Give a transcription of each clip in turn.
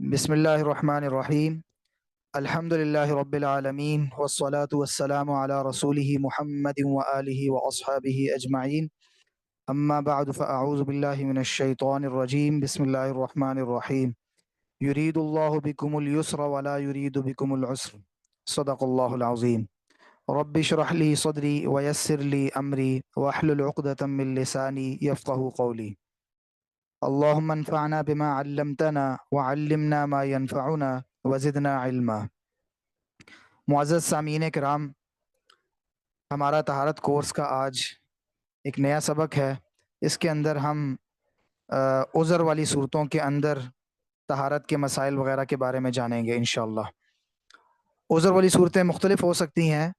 بسم اللہ الرحمن الرحیم۔ الحمد للہ رب العالمین والصلاة والسلام علی رسولہ محمد وآلہ واصحابہ اجمعین، اما بعد فاعوذ باللہ من الشیطان الرجیم۔ بسم اللہ الرحمن الرحیم۔ یرید اللہ بکم اليسر ولا یرید بکم العسر، صدق اللہ العظیم۔ رب اشرح لی صدری ویسر لی امری واحلل عقدۃ من لسانی یفقہوا قولی۔ اللهم انفعنا بما علمتنا وعلمنا ما ينفعنا وزدنا علما۔ معزز سامعین کرام، ہمارا طہارت کورس کا آج ایک نیا سبق ہے۔ اس کے اندر ہم عذر والی صورتوں کے اندر طہارت کے مسائل وغیرہ کے بارے میں جانیں گے انشاءاللہ۔ عذر والی صورتیں مختلف ہو سکتی ہیں،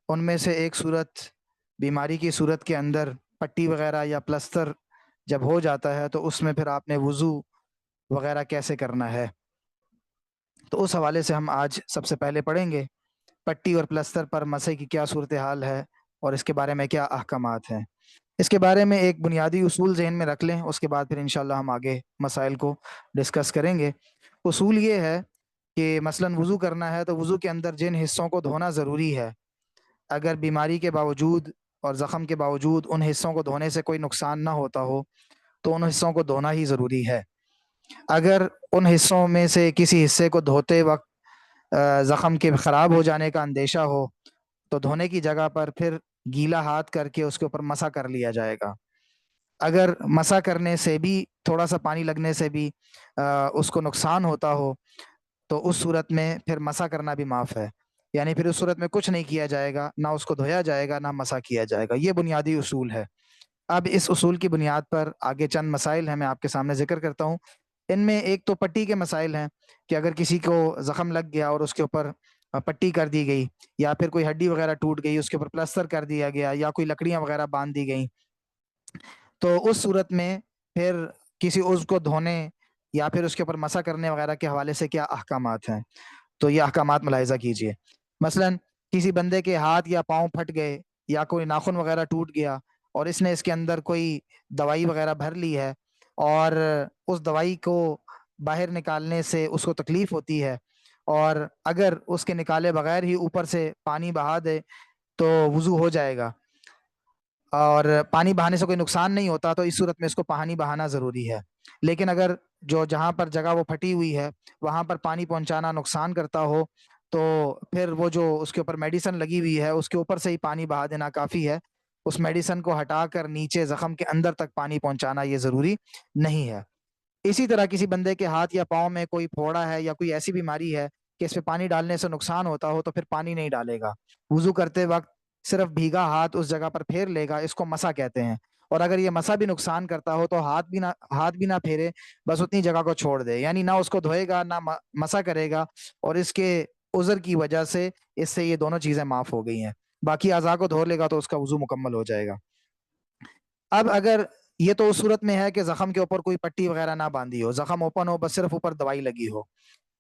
ان میں سے ایک صورت بیماری کی صورت کے اندر پٹی وغیرہ یا پلستر جب ہو جاتا ہے تو اس میں پھر آپ نے وضو وغیرہ کیسے کرنا ہے، تو اس حوالے سے ہم آج سب سے پہلے پڑھیں گے پٹی اور پلستر پر مسح کی کیا صورتحال ہے اور اس کے بارے میں کیا احکامات ہیں۔ اس کے بارے میں ایک بنیادی اصول ذہن میں رکھ لیں، اس کے بعد پھر انشاءاللہ ہم آگے مسائل کو ڈسکس کریں گے۔ اصول یہ ہے کہ مثلاً وضو کرنا ہے تو وضو کے اندر جن حصوں کو دھونا ضروری ہے، اگر بیماری کے باوجود اور زخم کے باوجود ان حصوں کو دھونے سے کوئی نقصان نہ ہوتا ہو تو ان حصوں کو دھونا ہی ضروری ہے۔ اگر ان حصوں میں سے کسی حصے کو دھوتے وقت زخم کے خراب ہو جانے کا اندیشہ ہو تو دھونے کی جگہ پر پھر گیلا ہاتھ کر کے اس کے اوپر مسح کر لیا جائے گا۔ اگر مسح کرنے سے بھی تھوڑا سا پانی لگنے سے بھی اس کو نقصان ہوتا ہو تو اس صورت میں پھر مسح کرنا بھی معاف ہے، یعنی پھر اس صورت میں کچھ نہیں کیا جائے گا، نہ اس کو دھویا جائے گا نہ مسح کیا جائے گا۔ یہ بنیادی اصول ہے۔ اب اس اصول کی بنیاد پر آگے چند مسائل ہیں، میں آپ کے سامنے ذکر کرتا ہوں۔ ان میں ایک تو پٹی کے مسائل ہیں کہ اگر کسی کو زخم لگ گیا اور اس کے اوپر پٹی کر دی گئی، یا پھر کوئی ہڈی وغیرہ ٹوٹ گئی اس کے اوپر پلستر کر دیا گیا، یا کوئی لکڑیاں وغیرہ باندھ دی گئیں، تو اس صورت میں پھر کسی عضو کو دھونے یا پھر اس کے اوپر مسح کرنے وغیرہ کے حوالے سے کیا احکامات ہیں، تو یہ احکامات ملاحظہ کیجیے۔ مثلا کسی بندے کے ہاتھ یا پاؤں پھٹ گئے یا کوئی ناخن وغیرہ ٹوٹ گیا اور اس نے اس کے اندر کوئی دوائی وغیرہ بھر لی ہے اور اس دوائی کو باہر نکالنے سے اس کو تکلیف ہوتی ہے، اور اگر اس کے نکالے بغیر ہی اوپر سے پانی بہا دے تو وضو ہو جائے گا، اور پانی بہانے سے کوئی نقصان نہیں ہوتا، تو اس صورت میں اس کو پانی بہانا ضروری ہے۔ لیکن اگر جہاں پر جگہ وہ پھٹی ہوئی ہے وہاں پر پانی پہنچانا نقصان کرتا ہو تو پھر وہ جو اس کے اوپر میڈیسن لگی ہوئی ہے اس کے اوپر سے ہی پانی بہا دینا کافی ہے۔ اس میڈیسن کو ہٹا کر نیچے زخم کے اندر تک پانی پہنچانا یہ ضروری نہیں ہے۔ اسی طرح کسی بندے کے ہاتھ یا پاؤں میں کوئی پھوڑا ہے یا کوئی ایسی بیماری ہے کہ اس پہ پانی ڈالنے سے نقصان ہوتا ہو تو پھر پانی نہیں ڈالے گا، وضو کرتے وقت صرف بھیگا ہاتھ اس جگہ پر پھیر لے گا، اس کو مسح کہتے ہیں۔ اور اگر یہ مسح بھی نقصان کرتا ہو تو ہاتھ بھی نہ پھیرے، بس اتنی جگہ کو چھوڑ دے، یعنی نہ اس کو دھوئے گا نہ مسح کرے گا، اور اس کے عذر کی وجہ سے اس سے یہ دونوں چیزیں معاف ہو گئی ہیں۔ باقی اعضاء کو دھو لے گا تو اس کا وضو مکمل ہو جائے گا۔ اب اگر یہ تو اس صورت میں ہے کہ زخم کے اوپر کوئی پٹی وغیرہ نہ باندھی ہو، زخم اوپن ہو، بس صرف اوپر دوائی لگی ہو،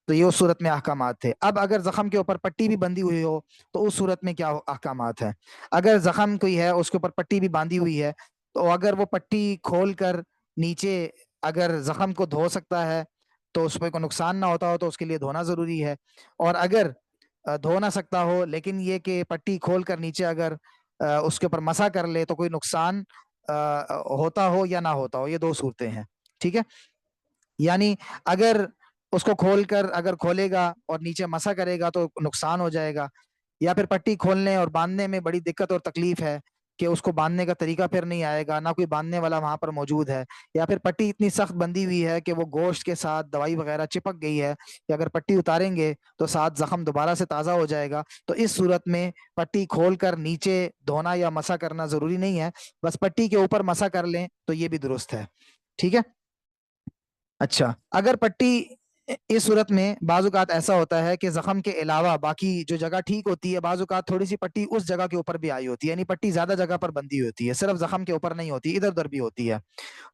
تو یہ اس صورت میں احکامات تھے۔ اب اگر زخم کے اوپر پٹی بھی بندھی ہوئی ہو تو اس صورت میں کیا احکامات ہیں۔ اگر زخم کوئی ہے اس کے اوپر پٹی بھی باندھی ہوئی ہے تو اگر وہ پٹی کھول کر نیچے اگر زخم کو دھو سکتا ہے تو اس پہ کوئی نقصان نہ ہوتا ہو تو اس کے لیے دھونا ضروری ہے، اور اگر دھو نہ سکتا ہو لیکن یہ کہ پٹی کھول کر نیچے اگر اس کے اوپر مسح کر لے تو کوئی نقصان ہوتا ہو یا نہ ہوتا ہو، یہ دو صورتیں ہیں، ٹھیک ہے۔ یعنی اگر اس کو کھول کر اگر کھولے گا اور نیچے مسح کرے گا تو نقصان ہو جائے گا، یا پھر پٹی کھولنے اور باندھنے میں بڑی دقت اور تکلیف ہے کہ اس کو باندھنے کا طریقہ پھر نہیں آئے گا، نہ کوئی باندھنے والا وہاں پر موجود ہے، یا پھر پٹی اتنی سخت بندھی ہوئی ہے کہ وہ گوشت کے ساتھ دوائی وغیرہ چپک گئی ہے کہ اگر پٹی اتاریں گے تو ساتھ زخم دوبارہ سے تازہ ہو جائے گا، تو اس صورت میں پٹی کھول کر نیچے دھونا یا مسح کرنا ضروری نہیں ہے، بس پٹی کے اوپر مسح کر لیں تو یہ بھی درست ہے، ٹھیک ہے۔ اچھا، اگر پٹی اس صورت میں بعض اوقات ایسا ہوتا ہے کہ زخم کے علاوہ باقی جو جگہ ٹھیک ہوتی ہے، بعض اوقات تھوڑی سی پٹی اس جگہ کے اوپر بھی آئی ہوتی ہے، یعنی پٹی زیادہ جگہ پر بندھی ہوتی ہے، صرف زخم کے اوپر نہیں ہوتی، ادھر ادھر بھی ہوتی ہے،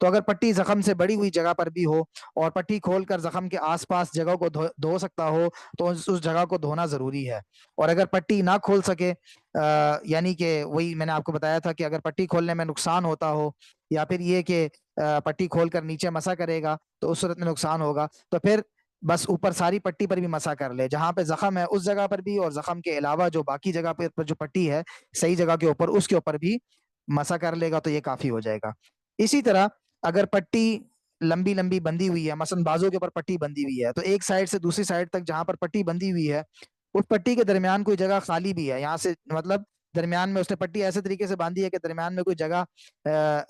تو اگر پٹی زخم سے بڑی ہوئی جگہ پر بھی ہو اور پٹی کھول کر زخم کے آس پاس جگہ کو دھو سکتا ہو تو اس جگہ کو دھونا ضروری ہے۔ اور اگر پٹی نہ کھول سکے، یعنی کہ وہی میں نے آپ کو بتایا تھا کہ اگر پٹی کھولنے میں نقصان ہوتا ہو یا پھر یہ کہ پٹی کھول کر نیچے مسح کرے گا تو اس صورت میں نقصان ہوگا، تو پھر بس اوپر ساری پٹی پر بھی مسا کر لے، جہاں پہ زخم ہے اس جگہ پر بھی، اور زخم کے علاوہ جو باقی جگہ پر جو پٹی ہے صحیح جگہ کے اوپر، اس کے اوپر بھی مسا کر لے گا تو یہ کافی ہو جائے گا۔ اسی طرح اگر پٹی لمبی لمبی بندھی ہوئی ہے، مثلا بازو کے اوپر پٹی بندھی ہوئی ہے، تو ایک سائڈ سے دوسری سائڈ تک جہاں پر پٹی بندھی ہوئی ہے اس پٹی کے درمیان کوئی جگہ خالی بھی ہے، یہاں سے مطلب درمیان میں اس نے پٹی ایسے طریقے سے باندھی ہے کہ درمیان میں کوئی جگہ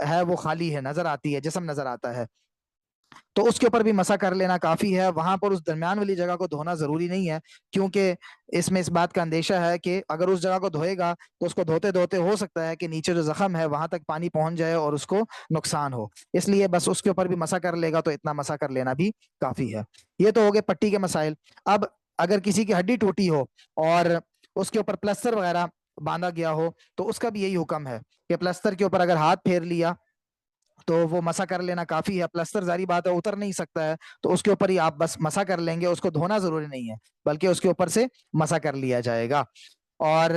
ہے وہ خالی ہے، نظر آتی ہے، جسم نظر آتا ہے، تو اس کے اوپر بھی مسا کر لینا کافی ہے۔ وہاں پر اس درمیان والی جگہ کو دھونا ضروری نہیں ہے، کیونکہ اس میں اس بات کا اندیشہ ہے کہ اگر اس جگہ کو دھوئے گا تو اس کو دھوتے دھوتے ہو سکتا ہے کہ نیچے جو زخم ہے وہاں تک پانی پہنچ جائے اور اس کو نقصان ہو، اس لیے بس اس کے اوپر بھی مسا کر لے گا تو اتنا مسا کر لینا بھی کافی ہے۔ یہ تو ہو گئے پٹی کے مسائل۔ اب اگر کسی کی ہڈی ٹوٹی ہو اور اس کے اوپر پلستر وغیرہ باندھا گیا ہو تو اس کا بھی یہی حکم ہے کہ پلستر کے اوپر اگر ہاتھ پھیر لیا تو وہ مسا کر لینا کافی ہے۔ پلستر ظاہری بات ہے اتر نہیں سکتا ہے، تو اس کے اوپر ہی آپ بس مسا کر لیں گے، اس کو دھونا ضروری نہیں ہے بلکہ اس کے اوپر سے مسا کر لیا جائے گا۔ اور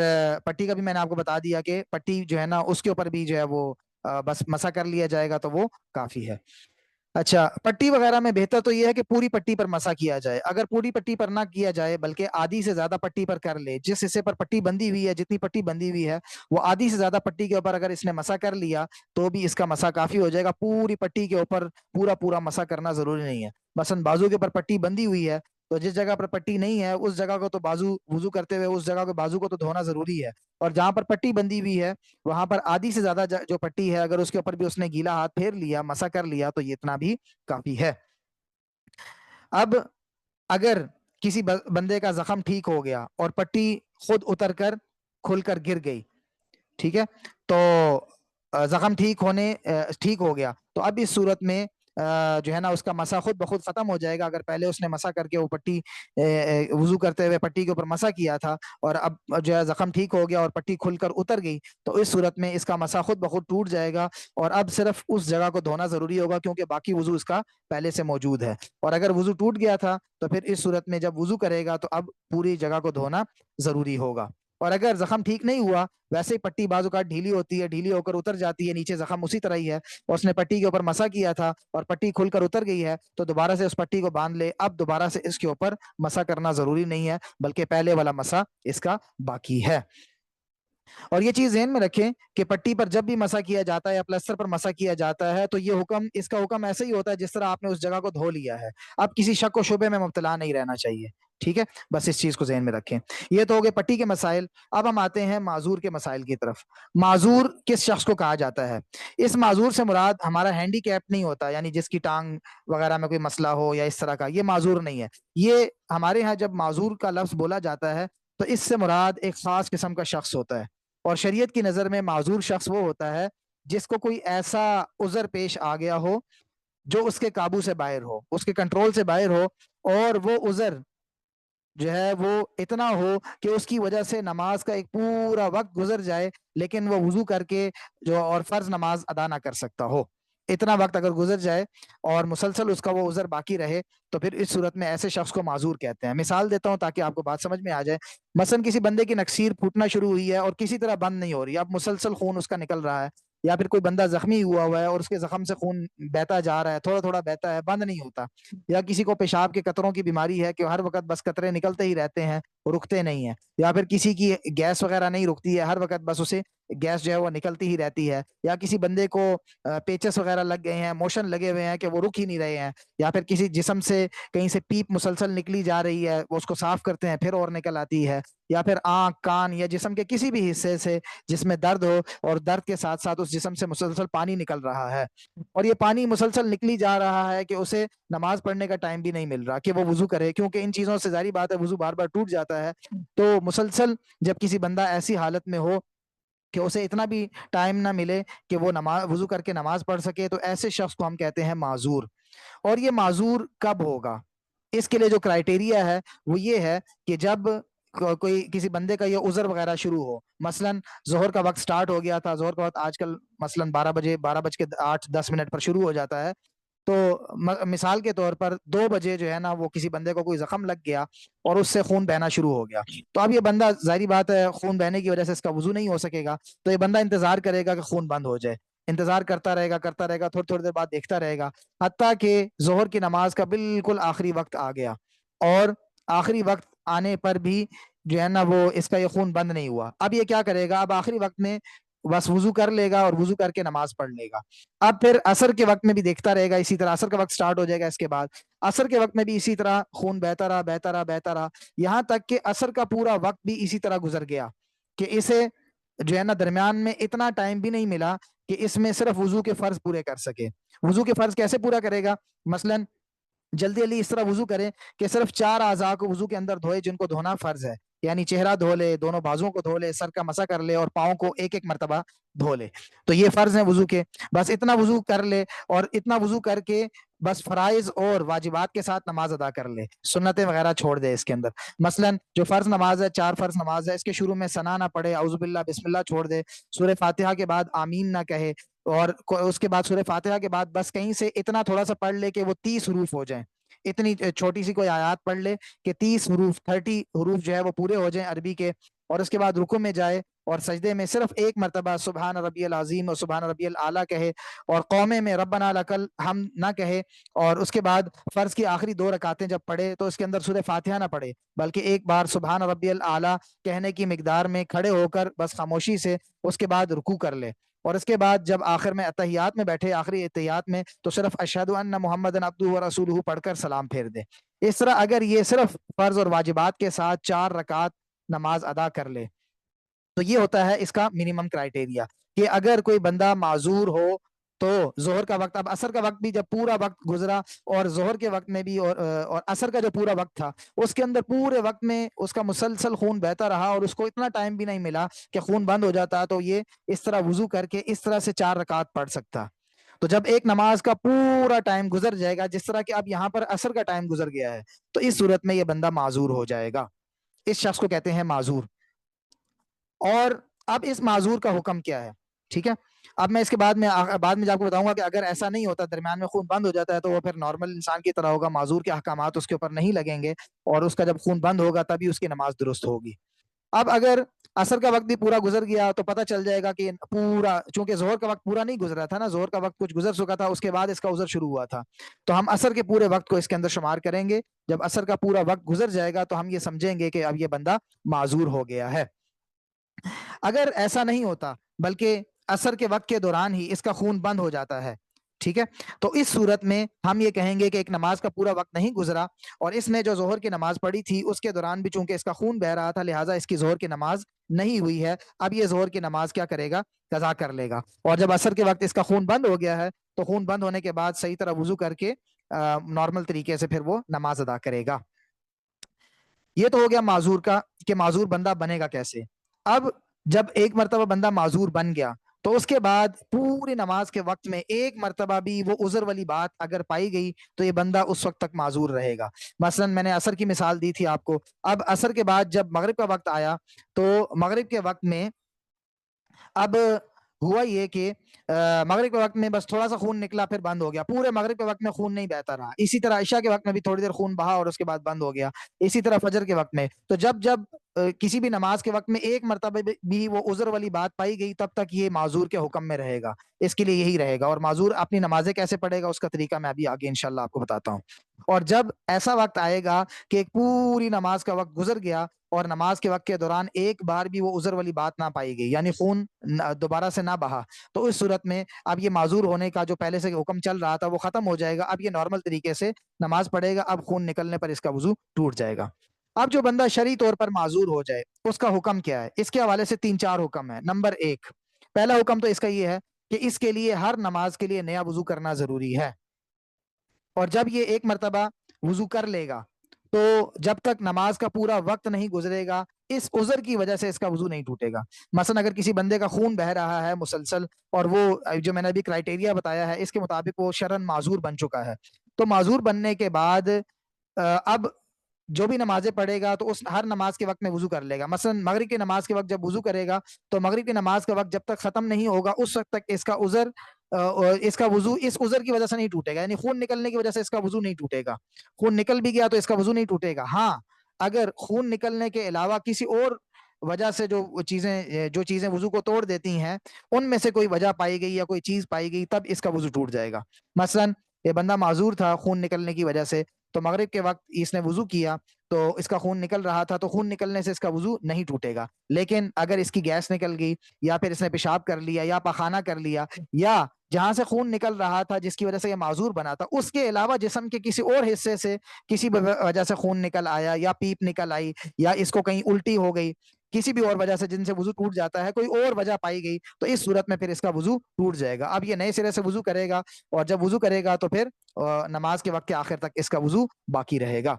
پٹی کا بھی میں نے آپ کو بتا دیا کہ پٹی جو ہے نا اس کے اوپر بھی جو ہے وہ بس مسا کر لیا جائے گا تو وہ کافی ہے۔ اچھا، پٹی وغیرہ میں بہتر تو یہ ہے کہ پوری پٹی پر مسا کیا جائے، اگر پوری پٹی پر نہ کیا جائے بلکہ آدھی سے زیادہ پٹی پر کر لے، جس حصے پر پٹی بندھی ہوئی ہے، جتنی پٹی بندھی ہوئی ہے وہ آدھی سے زیادہ پٹی کے اوپر اگر اس نے مسا کر لیا تو بھی اس کا مسا کافی ہو جائے گا۔ پوری پٹی کے اوپر پورا پورا مسا کرنا ضروری نہیں ہے۔ مثلا بازو کے اوپر پٹی بندھی ہوئی ہے تو جس جگہ پر پٹی نہیں ہے اس جگہ کو تو بازو وضو کرتے ہوئے اس جگہ کو بازو کو تو دھونا ضروری ہے، اور جہاں پر پٹی بندھی ہوئی ہے وہاں پر آدھی سے زیادہ جو پٹی ہے اگر اس کے اوپر بھی اس نے گیلا ہاتھ پھیر لیا، مسا کر لیا تو یہ اتنا بھی کافی ہے۔ اب اگر کسی بندے کا زخم ٹھیک ہو گیا اور پٹی خود اتر کر کھل کر گر گئی، ٹھیک ہے، تو زخم ٹھیک ہو گیا تو اب اس صورت میں جو ہے نا اس کا مسا خود بخود ختم ہو جائے گا۔ اگر پہلے اس نے مسا کر کے وہ پٹی وضو کرتے ہوئے پٹی کے اوپر مسا کیا تھا اور اب جو ہے زخم ٹھیک ہو گیا اور پٹی کھل کر اتر گئی تو اس صورت میں اس کا مسا خود بخود ٹوٹ جائے گا، اور اب صرف اس جگہ کو دھونا ضروری ہوگا کیونکہ باقی وضو اس کا پہلے سے موجود ہے۔ اور اگر وضو ٹوٹ گیا تھا تو پھر اس صورت میں جب وضو کرے گا تو اب پوری جگہ کو دھونا ضروری ہوگا۔ اور اگر زخم ٹھیک نہیں ہوا، ویسے ہی پٹی بعض اوقات ڈھیلی ہوتی ہے، ڈھیلی ہو کر اتر جاتی ہے، نیچے زخم اسی طرح ہی ہے اور اس نے پٹی کے اوپر مسا کیا تھا اور پٹی کھل کر اتر گئی ہے تو دوبارہ سے اس پٹی کو باندھ لے، اب دوبارہ سے اس کے اوپر مسا کرنا ضروری نہیں ہے بلکہ پہلے والا مسا اس کا باقی ہے۔ اور یہ چیز ذہن میں رکھیں کہ پٹی پر جب بھی مسا کیا جاتا ہے یا پلسٹر پر مسا کیا جاتا ہے تو یہ حکم، اس کا حکم ایسے ہی ہوتا ہے جس طرح آپ نے اس جگہ کو دھو لیا ہے، اب کسی شک و شبے میں مبتلا نہیں رہنا چاہیے، ٹھیک ہے، بس اس چیز کو ذہن میں رکھیں۔ یہ تو ہو گئے پٹی کے مسائل۔ اب ہم آتے ہیں معذور کے مسائل کی طرف۔ معذور کس شخص کو کہا جاتا ہے؟ اس معذور سے مراد ہمارا ہینڈی کیپ نہیں ہوتا، یعنی جس کی ٹانگ وغیرہ میں کوئی مسئلہ ہو یا اس طرح کا، یہ معذور نہیں ہے۔ یہ ہمارے ہاں جب معذور کا لفظ بولا جاتا ہے تو اس سے مراد ایک خاص قسم کا شخص ہوتا ہے، اور شریعت کی نظر میں معذور شخص وہ ہوتا ہے جس کو کوئی ایسا عذر پیش آ گیا ہو جو اس کے قابو سے باہر ہو، اس کے کنٹرول سے باہر ہو، اور وہ عذر جو ہے وہ اتنا ہو کہ اس کی وجہ سے نماز کا ایک پورا وقت گزر جائے لیکن وہ وضو کر کے جو اور فرض نماز ادا نہ کر سکتا ہو، اتنا وقت اگر گزر جائے اور مسلسل اس کا وہ عذر باقی رہے تو پھر اس صورت میں ایسے شخص کو معذور کہتے ہیں۔ مثال دیتا ہوں تاکہ آپ کو بات سمجھ میں آ جائے۔ مثلا کسی بندے کی نکسیر پھوٹنا شروع ہوئی ہے اور کسی طرح بند نہیں ہو رہی، اب مسلسل خون اس کا نکل رہا ہے، یا پھر کوئی بندہ زخمی ہوا ہے اور اس کے زخم سے خون بہتا جا رہا ہے، تھوڑا تھوڑا بہتا ہے، بند نہیں ہوتا، یا کسی کو پیشاب کے قطروں کی بیماری ہے کہ ہر وقت بس قطرے نکلتے ہی رہتے ہیں، رکتے نہیں ہیں، یا پھر کسی کی گیس وغیرہ نہیں رکتی ہے، ہر وقت بس اسے گیس جو ہے وہ نکلتی ہی رہتی ہے، یا کسی بندے کو پیچس وغیرہ لگ گئے ہیں، موشن لگے ہوئے ہیں کہ وہ رک ہی نہیں رہے ہیں، یا پھر کسی جسم سے کہیں سے پیپ مسلسل نکلی جا رہی ہے، وہ اس کو صاف کرتے ہیں پھر اور نکل آتی ہے، یا پھر آنکھ، کان یا جسم کے کسی بھی حصے سے جس میں درد ہو اور درد کے ساتھ ساتھ اس جسم سے مسلسل پانی نکل رہا ہے، اور یہ پانی مسلسل نکلی جا رہا ہے کہ اسے نماز پڑھنے کا ٹائم بھی نہیں مل رہا کہ وہ وضو کرے، کیونکہ ان چیزوں سے ظاہری بات ہے وضو بار بار ٹوٹ جاتا ہے۔ تو مسلسل جب کسی بندہ ایسی حالت میں ہو کہ اسے اتنا بھی ٹائم نہ ملے کہ وہ نماز وضو کر کے نماز پڑھ سکے تو ایسے شخص کو ہم کہتے ہیں معذور۔ اور یہ معذور کب ہوگا؟ اس کے لیے جو کرائٹیریا ہے وہ یہ ہے کہ جب کوئی کسی بندے کا یہ عذر وغیرہ شروع ہو، مثلا ظہر کا وقت سٹارٹ ہو گیا تھا، ظہر کا وقت آج کل مثلا 12 بج کے 8-10 منٹ پر شروع ہو جاتا ہے، تو مثال کے طور پر 2 بجے جو ہے نا وہ کسی بندے کو کوئی زخم لگ گیا اور اس سے خون بہنا شروع ہو گیا، تو اب یہ بندہ ظاہری بات ہے خون بہنے کی وجہ سے اس کا وضو نہیں ہو سکے گا، تو یہ بندہ انتظار کرے گا کہ خون بند ہو جائے، انتظار کرتا رہے گا، تھوڑی تھوڑی دیر بعد دیکھتا رہے گا، حتیٰ کہ ظہر کی نماز کا بالکل آخری وقت آ گیا، اور آخری وقت آنے پر بھی جو ہے نا وہ اس کا یہ خون بند نہیں ہوا۔ اب یہ کیا کرے گا؟ اب آخری وقت میں بس وضو کر لے گا اور وضو کر کے نماز پڑھ لے گا۔ اب پھر عصر کے وقت میں بھی دیکھتا رہے گا، اسی طرح عصر کا وقت سٹارٹ ہو جائے گا، اس کے بعد عصر کے وقت میں بھی اسی طرح خون بہتا رہا، یہاں تک کہ عصر کا پورا وقت بھی اسی طرح گزر گیا کہ اسے جو ہے نا درمیان میں اتنا ٹائم بھی نہیں ملا کہ اس میں صرف وضو کے فرض پورے کر سکے۔ وضو کے فرض کیسے پورا کرے گا؟ مثلاً جلدی جلدی اس طرح وضو کرے کہ صرف 4 اعضاء کو وضو کے اندر دھوئے جن کو دھونا فرض ہے، یعنی چہرہ دھو لے، دونوں بازوؤں کو دھو لے، سر کا مسح کر لے، اور پاؤں کو ایک ایک مرتبہ دھو لے۔ تو یہ فرض ہیں وضو کے، بس اتنا وضو کر لے، اور اتنا وضو کر کے بس فرائض اور واجبات کے ساتھ نماز ادا کر لے، سنتیں وغیرہ چھوڑ دے اس کے اندر۔ مثلاً جو فرض نماز ہے، 4 فرض نماز ہے، اس کے شروع میں ثنا نہ پڑھے، اعوذ باللہ بسم اللہ چھوڑ دے، سورہ فاتحہ کے بعد آمین نہ کہے، اور اس کے بعد سورہ فاتحہ کے بعد بس کہیں سے اتنا تھوڑا سا پڑھ لے کہ وہ 30 حروف ہو جائیں، اتنی چھوٹی سی کوئی آیات پڑھ لے کہ 30 حروف 30 حروف جو ہے وہ پورے ہو جائیں عربی کے، اور اس کے بعد رکوع میں جائے اور سجدے میں صرف ایک مرتبہ سبحان ربی العظیم اور سبحان ربی الاعلیٰ کہے، اور قومے میں ربنا لکل ہم نہ کہے، اور اس کے بعد فرض کی آخری 2 رکعتیں جب پڑھے تو اس کے اندر سورہ فاتحہ نہ پڑھے، بلکہ ایک بار سبحان ربی الاعلیٰ کہنے کی مقدار میں کھڑے ہو کر بس خاموشی سے اس کے بعد رکوع کر لے، اور اس کے بعد جب آخر میں اتحیات میں بیٹھے، آخری اتحیات میں، تو صرف اشہد ان محمد عبدہ و رسولہ پڑھ کر سلام پھیر دے۔ اس طرح اگر یہ صرف فرض اور واجبات کے ساتھ 4 رکعات نماز ادا کر لے تو یہ ہوتا ہے اس کا منیمم کرائٹیریا، کہ اگر کوئی بندہ معذور ہو تو ظہر کا وقت، اب عصر کا وقت بھی جب پورا وقت گزرا، اور ظہر کے وقت میں بھی، اور عصر کا جو پورا وقت تھا اس کے اندر پورے وقت میں اس کا مسلسل خون بہتا رہا، اور اس کو اتنا ٹائم بھی نہیں ملا کہ خون بند ہو جاتا، تو یہ اس طرح وضو کر کے اس طرح سے 4 رکعات پڑھ سکتا۔ تو جب ایک نماز کا پورا ٹائم گزر جائے گا، جس طرح کہ اب یہاں پر عصر کا ٹائم گزر گیا ہے، تو اس صورت میں یہ بندہ معذور ہو جائے گا، اس شخص کو کہتے ہیں معذور۔ اور اب اس معذور کا حکم کیا ہے؟ ٹھیک ہے، اب میں اس کے بعد میں جب آپ کو بتاؤں گا کہ اگر ایسا نہیں ہوتا، درمیان میں خون بند ہو جاتا ہے، تو وہ پھر نارمل انسان کی طرح ہوگا، معذور کے احکامات اس کے اوپر نہیں لگیں گے، اور اس کا جب خون بند ہوگا تبھی اس کی نماز درست ہوگی۔ اب اگر عصر کا وقت بھی پورا گزر گیا تو پتہ چل جائے گا کہ پورا، چونکہ ظہر کا وقت پورا نہیں گزرا تھا نا، ظہر کا وقت کچھ گزر چکا تھا، اس کے بعد اس کا عذر شروع ہوا تھا، تو ہم عصر کے پورے وقت کو اس کے اندر شمار کریں گے۔ جب عصر کا پورا وقت گزر جائے گا تو ہم یہ سمجھیں گے کہ اب یہ بندہ معذور ہو گیا ہے۔ اگر ایسا نہیں ہوتا، بلکہ عصر کے وقت کے دوران ہی اس کا خون بند ہو جاتا ہے، ٹھیک ہے، تو اس صورت میں ہم یہ کہیں گے کہ ایک نماز کا پورا وقت نہیں گزرا، اور اس نے جو ظہر کی نماز پڑھی تھی اس کے دوران بھی چونکہ اس کا خون بہ رہا تھا، لہٰذا اس کی ظہر کی نماز نہیں ہوئی ہے، اب یہ ظہر کی نماز کیا کرے گا؟ قضا کر لے گا۔ اور جب عصر کے وقت اس کا خون بند ہو گیا ہے تو خون بند ہونے کے بعد صحیح طرح وضو کر کے نارمل طریقے سے پھر وہ نماز ادا کرے گا۔ یہ تو ہو گیا معذور کا، کہ معذور بندہ بنے گا کیسے۔ اب جب ایک مرتبہ بندہ معذور بن گیا تو اس کے بعد پوری نماز کے وقت میں ایک مرتبہ بھی وہ عذر والی بات اگر پائی گئی تو یہ بندہ اس وقت تک معذور رہے گا۔ مثلا میں نے عصر کی مثال دی تھی آپ کو، اب عصر کے بعد جب مغرب کا وقت آیا تو مغرب کے وقت میں اب ہوا یہ کہ مغرب کے وقت میں بس تھوڑا سا خون نکلا پھر بند ہو گیا، پورے مغرب کے وقت میں خون نہیں بہتا رہا، اسی طرح عشاء کے وقت میں بھی تھوڑی دیر خون بہا اور اس کے بعد بند ہو گیا، اسی طرح فجر کے وقت میں، تو جب جب کسی بھی نماز کے وقت میں ایک مرتبہ بھی وہ عذر والی بات پائی گئی تب تک یہ معذور کے حکم میں رہے گا، اس کے لیے یہی رہے گا۔ اور معذور اپنی نمازیں کیسے پڑھے گا اس کا طریقہ میں ابھی آگے انشاءاللہ آپ کو بتاتا ہوں۔ اور جب ایسا وقت آئے گا کہ ایک پوری نماز کا وقت گزر گیا اور نماز کے وقت کے دوران ایک بار بھی وہ عذر والی بات نہ پائی گئی، یعنی خون دوبارہ سے نہ بہا، تو اس صورت میں اب یہ معذور ہونے کا جو پہلے سے حکم چل رہا تھا وہ ختم ہو جائے گا، اب یہ نارمل طریقے سے نماز پڑھے گا، اب خون نکلنے پر اس کا وضو ٹوٹ جائے گا۔ اب جو بندہ شرعی طور پر معذور ہو جائے اس کا حکم کیا ہے؟ اس کے حوالے سے 3-4 حکم ہے۔ نمبر 1، پہلا حکم تو اس کا یہ ہے کہ اس کے لیے ہر نماز کے لیے نیا وضو کرنا ضروری ہے، اور جب یہ ایک مرتبہ وضو کر لے گا تو جب تک نماز کا پورا وقت نہیں گزرے گا اس عذر کی وجہ سے اس کا وضو نہیں ٹوٹے گا۔ مثلا اگر کسی بندے کا خون بہ رہا ہے مسلسل اور وہ جو میں نے ابھی کرائٹیریا بتایا ہے اس کے مطابق وہ شرعن معذور بن چکا ہے، تو معذور بننے کے بعد اب جو بھی نمازیں پڑھے گا تو اس ہر نماز کے وقت میں وضو کر لے گا۔ مثلا مغرب کی نماز کے وقت جب وضو کرے گا تو مغرب کی نماز کا وقت جب تک ختم نہیں ہوگا اس وقت تک اس کا عذر اس کا وضو اس عذر کی وجہ سے نہیں ٹوٹے گا، یعنی خون نکلنے کی وجہ سے اس کا وضو نہیں ٹوٹے گا۔ خون نکل بھی گیا تو اس کا وضو نہیں ٹوٹے گا، ہاں اگر خون نکلنے کے علاوہ کسی اور وجہ سے جو چیزیں وضو کو توڑ دیتی ہیں ان میں سے کوئی وجہ پائی گئی یا کوئی چیز پائی گئی تب اس کا وضو ٹوٹ جائے گا. مثلاً یہ بندہ معذور تھا خون نکلنے کی وجہ سے, تو مغرب کے وقت اس نے وضو کیا تو اس کا خون نکل رہا تھا, تو خون نکلنے سے اس کا وضو نہیں ٹوٹے گا. لیکن اگر اس کی گیس نکل گئی یا پھر اس نے پیشاب کر لیا یا پخانہ کر لیا یا جہاں سے خون نکل رہا تھا جس کی وجہ سے یہ معذور بنا تھا اس کے علاوہ جسم کے کسی اور حصے سے کسی وجہ سے خون نکل آیا یا پیپ نکل آئی یا اس کو کہیں الٹی ہو گئی, کسی بھی اور وجہ سے جن سے وضو ٹوٹ جاتا ہے کوئی اور وجہ پائی گئی, تو اس صورت میں پھر اس کا وضو ٹوٹ جائے گا. اب یہ نئے سرے سے وضو کرے گا, اور جب وضو کرے گا تو پھر نماز کے وقت کے آخر تک اس کا وضو باقی رہے گا.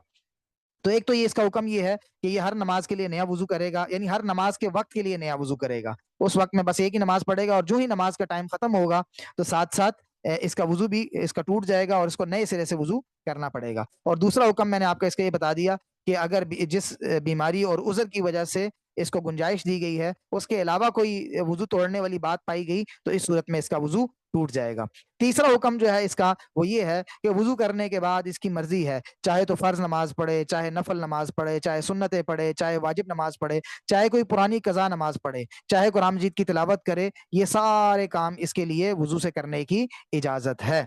تو ایک تو یہ اس کا حکم یہ ہے کہ یہ ہر نماز کے لیے نیا وضو کرے گا, یعنی ہر نماز کے وقت کے لیے نیا وضو کرے گا. اس وقت میں بس ایک ہی نماز پڑھے گا, اور جو ہی نماز کا ٹائم ختم ہوگا تو ساتھ ساتھ اس کا وضو بھی اس کا ٹوٹ جائے گا اور اس کو نئے سرے سے وضو کرنا پڑے گا. اور دوسرا حکم میں نے آپ کو اس کا یہ بتا دیا کہ اگر جس بیماری اور عذر کی وجہ سے اس کو گنجائش دی گئی ہے اس کے علاوہ کوئی وضو توڑنے والی بات پائی گئی تو اس صورت میں اس کا وضو ٹوٹ جائے گا. تیسرا حکم جو ہے اس کا وہ یہ ہے کہ وضو کرنے کے بعد اس کی مرضی ہے, چاہے تو فرض نماز پڑھے, چاہے نفل نماز پڑھے, چاہے سنتیں پڑھے, چاہے واجب نماز پڑھے, چاہے کوئی پرانی قضا نماز پڑھے, چاہے قرآن مجید کی تلاوت کرے, یہ سارے کام اس کے لیے وضو سے کرنے کی اجازت ہے.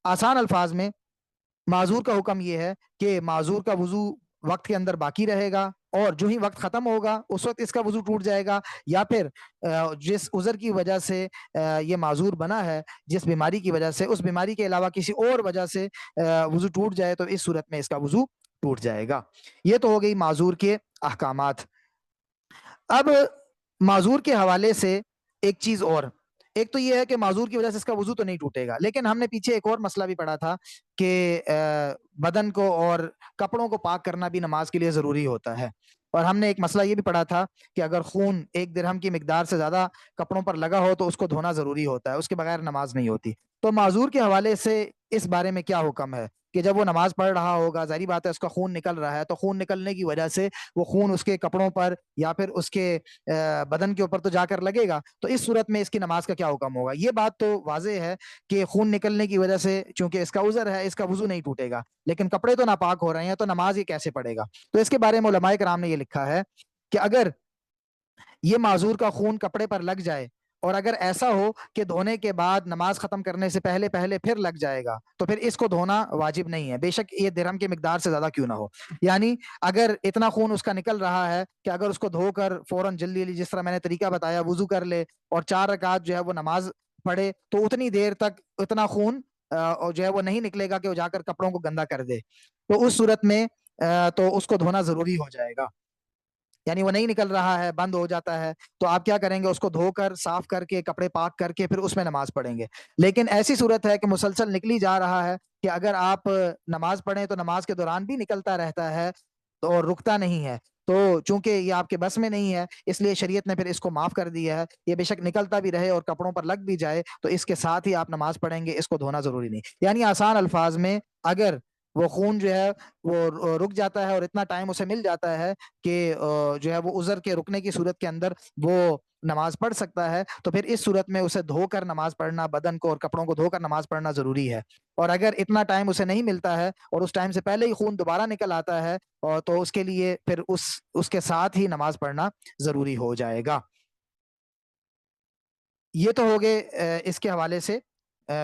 آسان الفاظ میں معذور کا حکم یہ ہے کہ معذور کا وضو وقت کے اندر باقی رہے گا, اور جو ہی وقت ختم ہوگا اس وقت اس کا وضو ٹوٹ جائے گا, یا پھر جس عذر کی وجہ سے یہ معذور بنا ہے, جس بیماری کی وجہ سے, اس بیماری کے علاوہ کسی اور وجہ سے وضو ٹوٹ جائے تو اس صورت میں اس کا وضو ٹوٹ جائے گا. یہ تو ہو گئی معذور کے احکامات. اب معذور کے حوالے سے ایک چیز اور, ایک تو یہ ہے کہ معذور کی وجہ سے اس کا وضو تو نہیں ٹوٹے گا, لیکن ہم نے پیچھے ایک اور مسئلہ بھی پڑھا تھا کہ بدن کو اور کپڑوں کو پاک کرنا بھی نماز کے لیے ضروری ہوتا ہے. اور ہم نے ایک مسئلہ یہ بھی پڑھا تھا کہ اگر خون 1 درہم کی مقدار سے زیادہ کپڑوں پر لگا ہو تو اس کو دھونا ضروری ہوتا ہے, اس کے بغیر نماز نہیں ہوتی. تو معذور کے حوالے سے اس بارے میں کیا حکم ہے کہ جب وہ نماز پڑھ رہا ہوگا, ظاہری بات ہے اس کا خون نکل رہا ہے, تو خون نکلنے کی وجہ سے وہ خون اس کے کپڑوں پر یا پھر اس کے بدن کے اوپر تو جا کر لگے گا, تو اس صورت میں اس کی نماز کا کیا حکم ہوگا؟ یہ بات تو واضح ہے کہ خون نکلنے کی وجہ سے چونکہ اس کا عذر ہے اس کا وضو نہیں ٹوٹے گا, لیکن کپڑے تو ناپاک ہو رہے ہیں تو نماز یہ کیسے پڑھے گا؟ تو اس کے بارے میں علماء کرام نے یہ لکھا ہے کہ اگر یہ معذور کا خون کپڑے پر لگ جائے اور اگر ایسا ہو کہ دھونے کے بعد نماز ختم کرنے سے پہلے پھر لگ جائے گا تو پھر اس کو دھونا واجب نہیں ہے, بے شک یہ درہم کی مقدار سے زیادہ کیوں نہ ہو. یعنی اگر اتنا خون اس کا نکل رہا ہے کہ اگر اس کو دھو کر فوراً جلدی جس طرح میں نے طریقہ بتایا وضو کر لے اور 4 رکعت جو ہے وہ نماز پڑھے, تو اتنی دیر تک اتنا خون جو ہے وہ نہیں نکلے گا کہ وہ جا کر کپڑوں کو گندا کر دے, تو اس صورت میں تو اس کو دھونا ضروری ہو جائے گا. یعنی وہ نہیں نکل رہا ہے, بند ہو جاتا ہے, تو آپ کیا کریں گے, اس کو دھو کر صاف کر کے کپڑے پاک کر کے پھر اس میں نماز پڑھیں گے. لیکن ایسی صورت ہے کہ مسلسل نکلی جا رہا ہے کہ اگر آپ نماز پڑھیں تو نماز کے دوران بھی نکلتا رہتا ہے اور رکتا نہیں ہے, تو چونکہ یہ آپ کے بس میں نہیں ہے اس لیے شریعت نے پھر اس کو معاف کر دیا ہے. یہ بے شک نکلتا بھی رہے اور کپڑوں پر لگ بھی جائے تو اس کے ساتھ ہی آپ نماز پڑھیں گے, اس کو دھونا ضروری نہیں. یعنی آسان الفاظ میں اگر وہ خون جو ہے وہ رک جاتا ہے اور اتنا ٹائم اسے مل جاتا ہے کہ جو ہے وہ عذر کے رکنے کی صورت کے اندر وہ نماز پڑھ سکتا ہے, تو پھر اس صورت میں اسے دھو کر نماز پڑھنا, بدن کو اور کپڑوں کو دھو کر نماز پڑھنا ضروری ہے. اور اگر اتنا ٹائم اسے نہیں ملتا ہے اور اس ٹائم سے پہلے ہی خون دوبارہ نکل آتا ہے اور تو اس کے لیے پھر اس کے ساتھ ہی نماز پڑھنا ضروری ہو جائے گا. یہ تو ہو گئے اس کے حوالے سے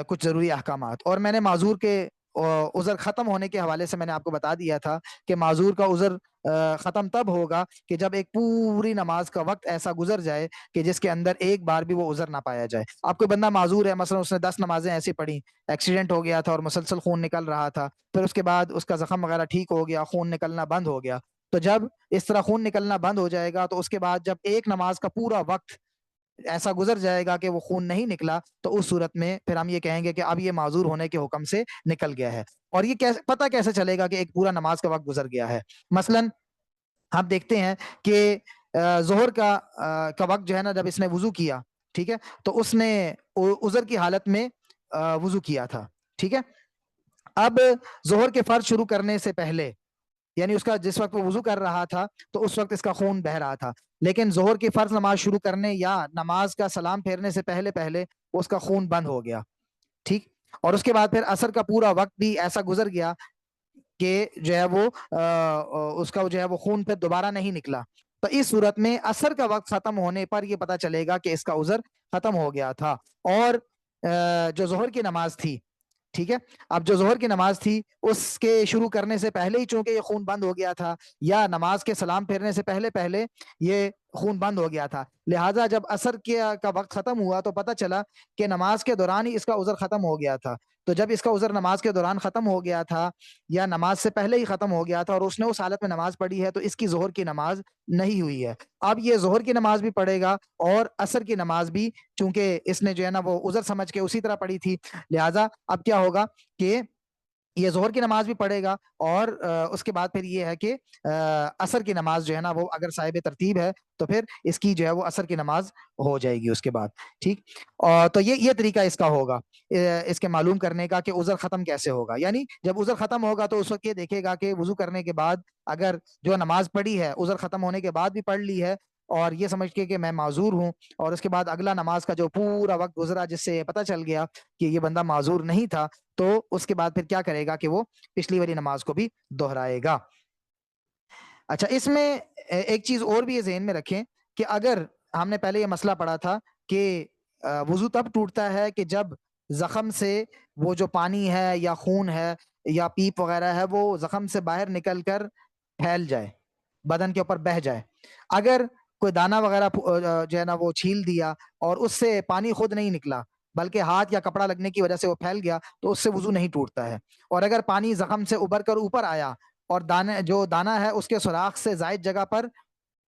کچھ ضروری احکامات. اور میں نے معذور کے عذر ختم ہونے کے حوالے سے میں نے آپ کو بتا دیا تھا کہ معذور کا عذر ختم تب ہوگا کہ جب ایک پوری نماز کا وقت ایسا گزر جائے کہ جس کے اندر ایک بار بھی وہ عذر نہ پایا جائے. آپ کوئی بندہ معذور ہے, مثلا اس نے 10 نمازیں ایسی پڑھی, ایکسیڈنٹ ہو گیا تھا اور مسلسل خون نکل رہا تھا, پھر اس کے بعد اس کا زخم وغیرہ ٹھیک ہو گیا, خون نکلنا بند ہو گیا, تو جب اس طرح خون نکلنا بند ہو جائے گا تو اس کے بعد جب ایک نماز کا پورا وقت ایسا گزر جائے گا کہ وہ خون نہیں نکلا, تو اس صورت میں پھر ہم یہ کہیں گے کہ اب یہ معذور ہونے کے حکم سے نکل گیا ہے. اور یہ پتہ کیسے چلے گا کہ ایک پورا نماز کا وقت گزر گیا ہے؟ مثلاً ہم دیکھتے ہیں کہ ظہر کا وقت جو ہے نا, جب اس نے وضو کیا, ٹھیک ہے, تو اس نے عذر کی حالت میں وضو کیا تھا, ٹھیک ہے. اب ظہر کے فرض شروع کرنے سے پہلے, یعنی اس کا جس وقت وہ وضو کر رہا تھا تو اس وقت اس کا خون بہ رہا تھا, لیکن ظہر کی فرض نماز شروع کرنے یا نماز کا سلام پھیرنے سے پہلے اس کا خون بند ہو گیا, ٹھیک. اور اس کے بعد پھر عصر کا پورا وقت بھی ایسا گزر گیا کہ جو ہے وہ اس کا جو ہے وہ خون پھر دوبارہ نہیں نکلا, تو اس صورت میں عصر کا وقت ختم ہونے پر یہ پتہ چلے گا کہ اس کا عذر ختم ہو گیا تھا. اور جو ظہر کی نماز تھی، ٹھیک ہے، اب جو ظہر کی نماز تھی اس کے شروع کرنے سے پہلے ہی چونکہ یہ خون بند ہو گیا تھا، یا نماز کے سلام پھیرنے سے پہلے پہلے یہ خون بند ہو گیا تھا، لہٰذا جب عصر کا وقت ختم ہوا تو پتہ چلا کہ نماز کے دوران ہی اس کا عذر ختم ہو گیا تھا. تو جب اس کا عذر نماز کے دوران ختم ہو گیا تھا یا نماز سے پہلے ہی ختم ہو گیا تھا اور اس نے اس حالت میں نماز پڑھی ہے، تو اس کی ظہر کی نماز نہیں ہوئی ہے. اب یہ ظہر کی نماز بھی پڑھے گا اور عصر کی نماز بھی، چونکہ اس نے جو ہے نا وہ عذر سمجھ کے اسی طرح پڑھی تھی، لہٰذا اب کیا ہوگا کہ یہ ظہر کی نماز بھی پڑھے گا اور اس کے بعد پھر یہ ہے کہ عصر کی نماز جو ہے نا وہ اگر صاحب ترتیب ہے تو پھر اس کی جو ہے وہ عصر کی نماز ہو جائے گی اس کے بعد. ٹھیک، اور تو یہ طریقہ اس کا ہوگا اس کے معلوم کرنے کا کہ عذر ختم کیسے ہوگا. یعنی جب عذر ختم ہوگا تو اس وقت یہ دیکھے گا کہ وضو کرنے کے بعد اگر جو نماز پڑھی ہے عذر ختم ہونے کے بعد بھی پڑھ لی ہے اور یہ سمجھ کے کہ میں معذور ہوں، اور اس کے بعد اگلا نماز کا جو پورا وقت گزرا جس سے پتہ چل گیا کہ یہ بندہ معذور نہیں تھا، تو اس کے بعد پھر کیا کرے گا کہ وہ پچھلی والی نماز کو بھی دہرائے گا. اچھا، اس میں ایک چیز اور بھی یہ ذہن میں رکھیں کہ اگر ہم نے پہلے یہ مسئلہ پڑھا تھا کہ وضو تب ٹوٹتا ہے کہ جب زخم سے وہ جو پانی ہے یا خون ہے یا پیپ وغیرہ ہے وہ زخم سے باہر نکل کر پھیل جائے، بدن کے اوپر بہہ جائے. اگر کوئی دانہ وغیرہ جو ہے نا وہ چھیل دیا اور اس سے پانی خود نہیں نکلا بلکہ ہاتھ یا کپڑا لگنے کی وجہ سے وہ پھیل گیا تو اس سے وضو نہیں ٹوٹتا ہے. اور اگر پانی زخم سے ابھر کر اوپر آیا اور دانہ ہے اس کے سوراخ سے زائد جگہ پر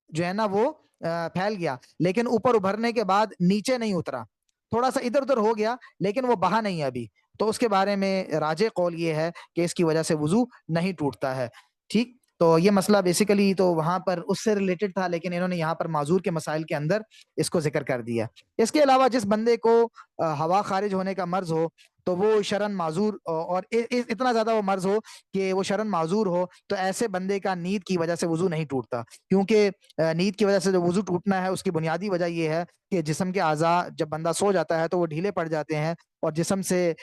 جو ہے نا وہ پھیل گیا لیکن اوپر ابھرنے کے بعد نیچے نہیں اترا، تھوڑا سا ادھر ادھر ہو گیا لیکن وہ بہا نہیں ابھی، تو اس کے بارے میں راجح قول یہ ہے کہ اس کی وجہ سے وضو نہیں ٹوٹتا ہے. ٹھیک، تو یہ مسئلہ بیسیکلی تو وہاں پر اس سے ریلیٹڈ تھا لیکن انہوں نے یہاں پر معذور کے مسائل کے اندر اس کو ذکر کر دیا. اس کے علاوہ جس بندے کو ہوا خارج ہونے کا مرض ہو تو وہ شرعاً معذور، اور اتنا زیادہ وہ مرض ہو کہ وہ شرعاً معذور ہو، تو ایسے بندے کا نیند کی وجہ سے وضو نہیں ٹوٹتا، کیونکہ نیند کی وجہ سے جو وضو ٹوٹنا ہے اس کی بنیادی وجہ یہ ہے کہ جسم کے اعضاء جب بندہ سو جاتا ہے تو وہ ڈھیلے پڑ جاتے ہیں اور جسم سے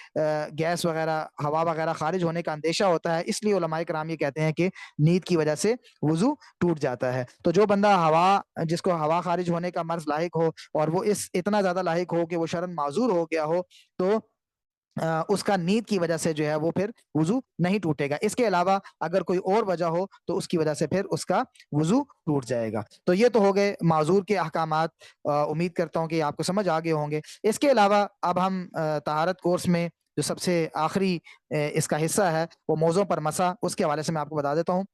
گیس وغیرہ ہوا وغیرہ خارج ہونے کا اندیشہ ہوتا ہے، اس لیے علماء کرام یہ کہتے ہیں کہ نیند کی وجہ سے وضو ٹوٹ جاتا ہے. تو جو بندہ جس کو ہوا خارج ہونے کا مرض لاحق ہو اور وہ اتنا زیادہ لاحق ہو کہ وہ شرعاً معذور ہو گیا ہو تو اس کا نیند کی وجہ سے جو ہے وہ پھر وضو نہیں ٹوٹے گا. اس کے علاوہ اگر کوئی اور وجہ ہو تو اس کی وجہ سے پھر اس کا وضو ٹوٹ جائے گا. تو یہ تو ہو گئے معذور کے احکامات، امید کرتا ہوں کہ آپ کو سمجھ آ گئے ہوں گے. اس کے علاوہ اب ہم طہارت کورس میں جو سب سے آخری اس کا حصہ ہے وہ موضوع پر مسح، اس کے حوالے سے میں آپ کو بتا دیتا ہوں.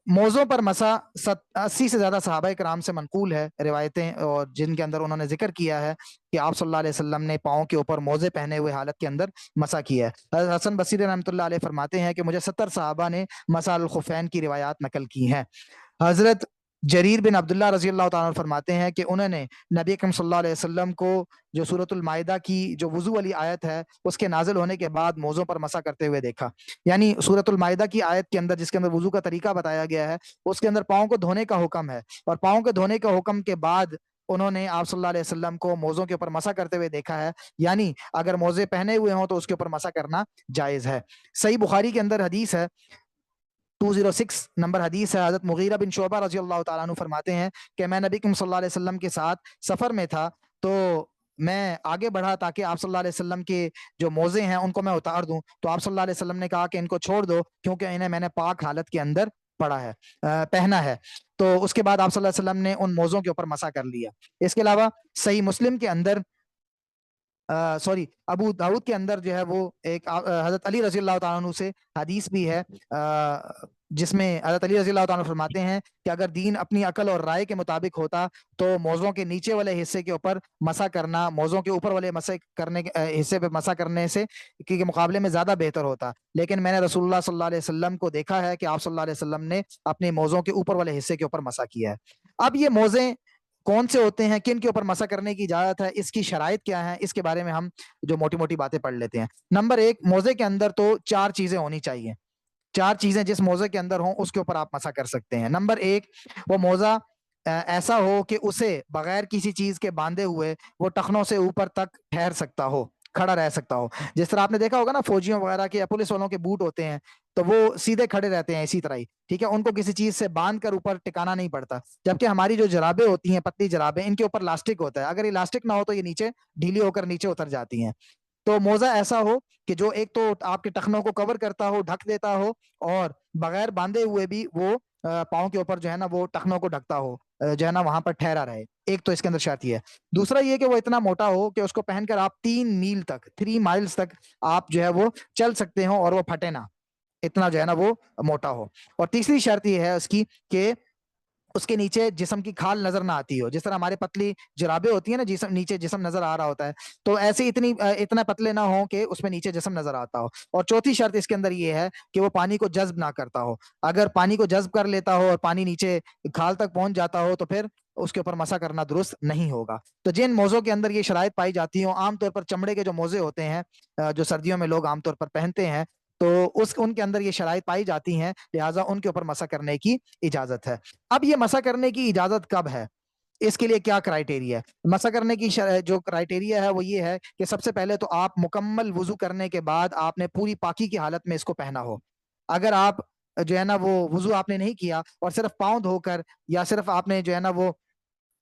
موضوع پر مسح 80 سے زیادہ صحابہ کرام سے منقول ہے روایتیں، اور جن کے اندر انہوں نے ذکر کیا ہے کہ آپ صلی اللہ علیہ وسلم نے پاؤں کے اوپر موزے پہنے ہوئے حالت کے اندر مسح کیا ہے. حسن بصری رحمۃ اللہ علیہ فرماتے ہیں کہ مجھے 70 صحابہ نے مسح الخفین کی روایات نقل کی ہیں. حضرت جریر بن عبداللہ رضی اللہ تعالیٰ عنہ فرماتے ہیں کہ انہوں نے نبی اکرم صلی اللہ علیہ وسلم کو جو سورۃ المائدہ کی جو وضو والی آیت ہے اس کے نازل ہونے کے بعد موضوع پر مسح کرتے ہوئے دیکھا. یعنی سورۃ المائدہ کی آیت کے اندر جس کے اندر وضو کا طریقہ بتایا گیا ہے اس کے اندر پاؤں کو دھونے کا حکم ہے، اور پاؤں کے دھونے کا حکم کے بعد انہوں نے آپ صلی اللہ علیہ وسلم کو موزوں کے اوپر مسح کرتے ہوئے دیکھا ہے. یعنی اگر موزے پہنے ہوئے ہوں تو اس کے اوپر مسح کرنا جائز ہے. صحیح بخاری کے اندر حدیث ہے 206 نمبر حدیث ہے، حضرت مغیرہ بن شعبہ رضی اللہ تعالیٰ عنہ فرماتے ہیں کہ میں نبی صلی اللہ علیہ وسلم کے ساتھ سفر میں تھا تو میں آگے بڑھا تاکہ آپ صلی اللہ علیہ وسلم کے جو موزے ہیں ان کو میں اتار دوں، تو آپ صلی اللہ علیہ وسلم نے کہا کہ ان کو چھوڑ دو کیونکہ انہیں میں نے پاک حالت کے اندر پہنا ہے. تو اس کے بعد آپ صلی اللہ علیہ وسلم نے ان موزوں کے اوپر مسح کر لیا. اس کے علاوہ صحیح مسلم کے اندر ابو داؤد کے اندر جو ہے وہ ایک حضرت علی رضی اللہ تعالیٰ عنہ سے حدیث بھی ہے جس میں حضرت علی رضی اللہ تعالیٰ عنہ فرماتے ہیں کہ اگر دین اپنی عقل اور رائے کے مطابق ہوتا تو موزوں کے نیچے والے حصے کے اوپر مسح کرنا موزوں کے اوپر والے حصے پہ مسح کرنے سے کے مقابلے میں زیادہ بہتر ہوتا، لیکن میں نے رسول اللہ صلی اللہ علیہ وسلم کو دیکھا ہے کہ آپ صلی اللہ علیہ وسلم نے اپنے موزوں کے اوپر والے حصے کے اوپر مسح کیا ہے. اب یہ موزے کون سے ہوتے ہیں، کن کے اوپر مسح کرنے کی اجازت ہے، اس کی شرائط کیا ہیں، اس کے بارے میں ہم جو موٹی موٹی باتیں پڑھ لیتے ہیں. نمبر 1، موزے کے اندر تو 4 چیزیں ہونی چاہیے. 4 چیزیں جس موزے کے اندر ہوں اس کے اوپر آپ مسح کر سکتے ہیں. نمبر 1، وہ موزہ ایسا ہو کہ اسے بغیر کسی چیز کے باندھے ہوئے وہ ٹخنوں سے اوپر تک ٹھہر سکتا ہو، کھڑا رہ سکتا ہو. جس طرح آپ نے دیکھا ہوگا نا فوجیوں وغیرہ کے یا پولیس والوں کے بوٹ ہوتے ہیں تو وہ سیدھے کھڑے رہتے ہیں اسی طرح ہی, ٹھیک ہے, ان کو کسی چیز سے باندھ کر اوپر ٹکانا نہیں پڑتا. جبکہ ہماری جو جرابیں ہوتی ہیں, پتلی جرابیں, ان کے اوپر لاسٹک ہوتا ہے, اگر یہ لاسٹک نہ ہو تو یہ نیچے ڈھیلی ہو کر نیچے اتر جاتی ہیں. تو موزہ ایسا ہو کہ جو ایک تو آپ کے ٹخنوں کو کور کرتا ہو, ڈھک دیتا ہو, اور بغیر باندھے ہوئے بھی وہ پاؤں کے اوپر جو ہے نا وہ ٹخنوں کو ڈھکتا ہو, جو ہے نا وہاں پر ٹھہرا رہے. ایک تو اس کے اندر شرط یہ ہے. دوسرا یہ کہ وہ اتنا موٹا ہو کہ اس کو پہن کر آپ 3 میل تک 3 مائلز تک آپ جو ہے وہ چل سکتے ہو اور وہ پھٹے نہ, اتنا جو ہے نا وہ موٹا ہو. اور تیسری شرط یہ ہے اس کی کہ اس کے نیچے جسم کی کھال نظر نہ آتی ہو. جس طرح ہمارے پتلی جرابیں ہوتی ہیں نا, جسم نیچے جسم نظر آ رہا ہوتا ہے, تو ایسے اتنا پتلے نہ ہوں کہ اس میں نیچے جسم نظر آتا ہو. اور چوتھی شرط اس کے اندر یہ ہے کہ وہ پانی کو جذب نہ کرتا ہو. اگر پانی کو جذب کر لیتا ہو اور پانی نیچے کھال تک پہنچ جاتا ہو تو پھر اس کے اوپر مسا کرنا درست نہیں ہوگا. تو جن موزوں کے اندر یہ شرائط پائی جاتی ہیں, عام طور پر چمڑے کے جو موزے ہوتے ہیں جو سردیوں میں لوگ عام طور پر پہنتے ہیں, تو ان کے اندر یہ شرائط پائی جاتی ہیں, لہٰذا ان کے اوپر مسا کرنے کی اجازت ہے. اب یہ مسا کرنے کی اجازت کب ہے, اس کے لیے کیا کرائٹیریا ہے؟ مسا کرنے کی جو کرائٹیریا ہے وہ یہ ہے کہ سب سے پہلے تو آپ مکمل وضو کرنے کے بعد آپ نے پوری پاکی کی حالت میں اس کو پہنا ہو. اگر آپ جو ہے نا وہ وضو آپ نے نہیں کیا اور صرف پاؤں دھو کر, یا صرف آپ نے جو ہے نا وہ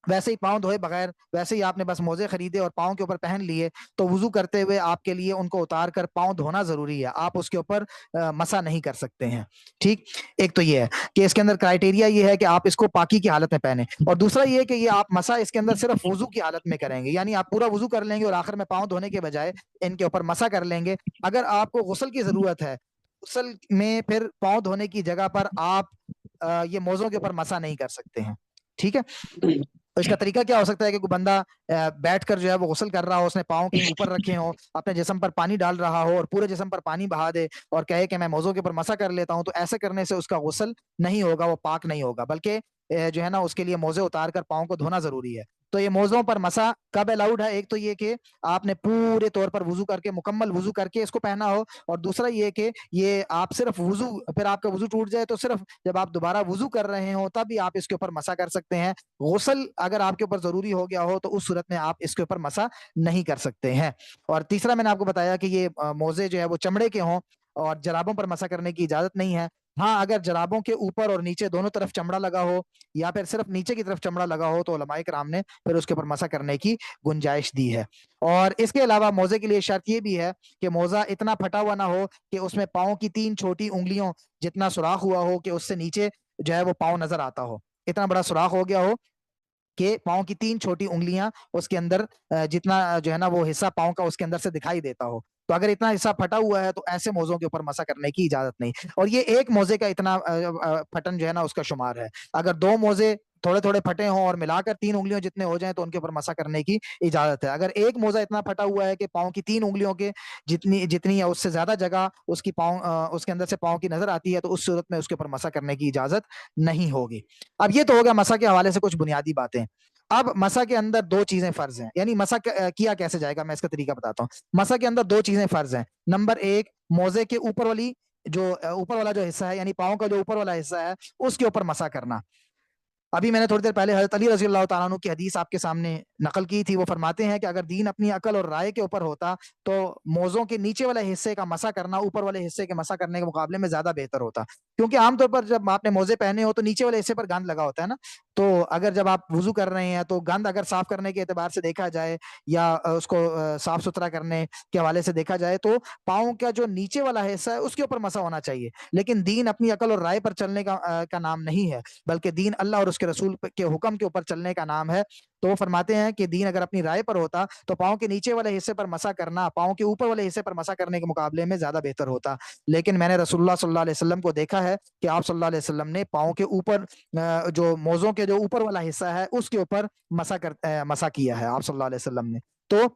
ویسے ہی پاؤں دھوئے بغیر ویسے ہی آپ نے بس موزے خریدے اور پاؤں کے اوپر پہن لیے, تو وضو کرتے ہوئے آپ کے لیے ان کو اتار کر پاؤں دھونا ضروری ہے, آپ اس کے اوپر مسا نہیں کر سکتے ہیں. ٹھیک, ایک تو یہ ہے کہ اس کے اندر کرائٹیریا یہ ہے کہ آپ اس کو پاکی کی حالت میں پہنے, اور دوسرا یہ کہ یہ آپ مسا اس کے اندر صرف وضو کی حالت میں کریں گے, یعنی آپ پورا وضو کر لیں گے اور آخر میں پاؤں دھونے کے بجائے ان کے اوپر مسا کر لیں گے. اگر آپ کو غسل کی ضرورت ہے, غسل میں پھر پاؤں دھونے کی جگہ پر آپ یہ موزوں کے اوپر مسا نہیں کر سکتے ہیں. ٹھیک ہے, تو اس کا طریقہ کیا ہو سکتا ہے کہ کوئی بندہ بیٹھ کر جو ہے وہ غسل کر رہا ہو, اس نے پاؤں کہیں اوپر رکھے ہوں, اپنے جسم پر پانی ڈال رہا ہو اور پورے جسم پر پانی بہا دے اور کہے کہ میں موزوں کے اوپر مسا کر لیتا ہوں, تو ایسے کرنے سے اس کا غسل نہیں ہوگا, وہ پاک نہیں ہوگا, بلکہ جو ہے نا اس کے لیے موزے اتار کر پاؤں کو دھونا ضروری ہے. تو یہ موزوں پر مسا کب الاؤڈ ہے؟ ایک تو یہ کہ آپ نے پورے طور پر وضو کر کے, مکمل وضو کر کے اس کو پہنا ہو, اور دوسرا یہ کہ یہ آپ صرف وضو, پھر آپ کا وضو ٹوٹ جائے تو صرف جب آپ دوبارہ وضو کر رہے ہوں تب ہی آپ اس کے اوپر مسا کر سکتے ہیں. غسل اگر آپ کے اوپر ضروری ہو گیا ہو تو اس صورت میں آپ اس کے اوپر مسا نہیں کر سکتے ہیں. اور تیسرا میں نے آپ کو بتایا کہ یہ موزے جو ہے وہ چمڑے کے ہوں اور جرابوں پر مسا کرنے کی اجازت نہیں ہے. ہاں, اگر جرابوں کے اوپر اور نیچے دونوں طرف چمڑا لگا ہو یا پھر صرف نیچے کی طرف چمڑا لگا ہو تو علماء کرام نے پھر اس کے اوپر مسا کرنے کی گنجائش دی ہے. اور اس کے علاوہ موزے کے لیے شرط یہ بھی ہے کہ موزہ اتنا پھٹا ہوا نہ ہو کہ اس میں پاؤں کی 3 چھوٹی انگلیوں جتنا سوراخ ہوا ہو کہ اس سے نیچے جو ہے وہ پاؤں نظر آتا ہو, اتنا بڑا سوراخ ہو گیا ہو کہ پاؤں کی 3 چھوٹی انگلیاں اس کے اندر جتنا جو ہے نا وہ حصہ پاؤں کا اس کے اندر سے دکھائی دیتا ہو. تو اگر اتنا حصہ پھٹا ہوا ہے تو ایسے موزوں کے اوپر مسا کرنے کی اجازت نہیں. اور یہ ایک موزے کا اتنا پھٹن جو ہے نا اس کا شمار ہے. اگر 2 موزے تھوڑے تھوڑے پھٹے ہوں اور ملا کر 3 انگلیوں جتنے ہو جائیں تو ان کے اوپر مسا کرنے کی اجازت ہے. اگر ایک موزہ اتنا پھٹا ہوا ہے کہ پاؤں کی 3 انگلیوں کے جتنی یا اس سے زیادہ جگہ اس کی پاؤں اس کے اندر سے پاؤں کی نظر آتی ہے تو اس صورت میں اس کے اوپر مسا کرنے کی اجازت نہیں ہوگی. اب یہ تو ہوگا مسا کے حوالے سے کچھ بنیادی باتیں. اب مسا کے اندر 2 چیزیں فرض ہیں, یعنی مسا کیا کیسے جائے گا, میں اس کا طریقہ بتاتا ہوں. مسا کے اندر 2 چیزیں فرض ہیں. نمبر 1, موزے کے اوپر والا جو حصہ ہے, یعنی پاؤں کا جو اوپر والا حصہ ہے اس کے اوپر مسا کرنا. ابھی میں نے تھوڑی دیر پہلے حضرت علی رضی اللہ تعالیٰ عنہ کی حدیث آپ کے سامنے نقل کی تھی. وہ فرماتے ہیں کہ اگر دین اپنی عقل اور رائے کے اوپر ہوتا تو موزوں کے نیچے والے حصے کا مسا کرنا اوپر والے حصے کے مسا کرنے کے مقابلے میں زیادہ بہتر ہوتا, کیونکہ عام طور پر جب آپ نے موزے پہنے ہو تو نیچے والے حصے پر گند لگا ہوتا ہے نا, تو اگر جب آپ وضو کر رہے ہیں تو گند اگر صاف کرنے کے اعتبار سے دیکھا جائے یا اس کو صاف ستھرا کرنے کے حوالے سے دیکھا جائے تو پاؤں کا جو نیچے والا حصہ ہے اس کے اوپر مسا ہونا چاہیے. لیکن دین اپنی عقل اور رائے پر چلنے کا نام نہیں ہے, بلکہ دین اللہ اور اس کے رسول کے حکم کے اوپر چلنے کا نام ہے. تو وہ فرماتے ہیں کہ دین اگر اپنی رائے پر ہوتا تو پاؤں کے نیچے والے حصے پر مسا کرنا پاؤں کے اوپر والے حصے پر مسا کرنے کے مقابلے میں زیادہ بہتر ہوتا. لیکن میں نے رسول اللہ صلی اللہ علیہ وسلم کو دیکھا ہے کہ آپ صلی اللہ علیہ وسلم نے پاؤں کے اوپر جو موزوں کے جو اوپر والا حصہ ہے اس کے اوپر مسا کیا ہے آپ صلی اللہ علیہ وسلم نے. تو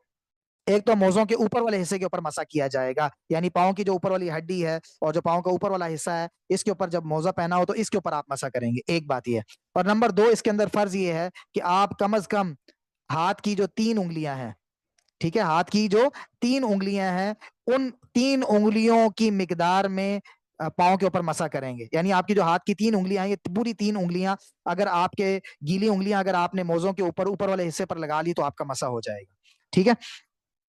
ایک تو موزوں کے اوپر والے حصے کے اوپر مسا کیا جائے گا, یعنی پاؤں کی جو اوپر والی ہڈی ہے اور جو پاؤں کا اوپر والا حصہ ہے اس کے اوپر جب موزہ پہنا ہو تو اس کے اوپر آپ مسا کریں گے. ایک بات یہ ہے. اور نمبر 2, اس کے اندر فرض یہ ہے کہ آپ کم از کم ہاتھ کی جو 3 انگلیاں ہیں, ٹھیک ہے, ہاتھ کی جو 3 انگلیاں ہیں ان 3 انگلیوں کی مقدار میں پاؤں کے اوپر مسا کریں گے. یعنی آپ کی جو ہاتھ کی 3 انگلیاں ہیں یہ پوری 3 انگلیاں اگر آپ کے گیلی انگلیاں اگر آپ نے موزوں کے اوپر والے حصے پر لگا لی تو آپ کا مسا ہو جائے گا. ٹھیک ہے.